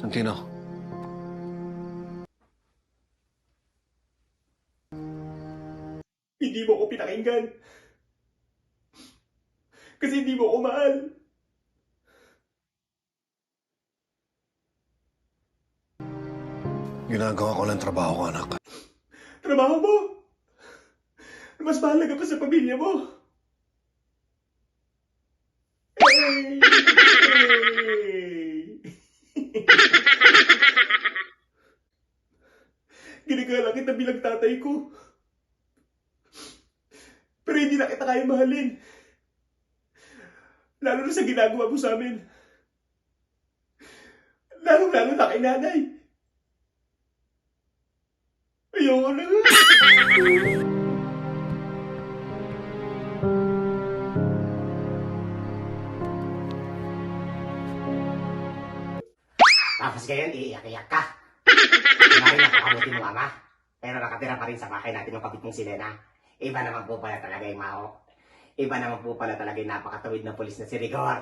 Santino, Hindi mo ko pinakinggan. Kasi hindi mo ko mahal. ginagawa ko lang trabaho ko, anak. Trabaho mo. Mas mahalaga pa sa pamilya mo. Hey! Hey! Ginagalang kita bilang tatay ko. Pero hindi na kita kaya mahalin. Lalo na sa ginagawa mo sa amin. Lalo na kay nanay. Ayoko na nga. Tapos ngayon, iiyak-iyak ka. Kumarin napakabuti mo, ama. Pero nakatira pa rin sa bahay natin yung kapit mong si Lena. Iba naman po pala talaga yung Mao. Iba naman po pala talaga yung napakatawid na pulis na si Rigor.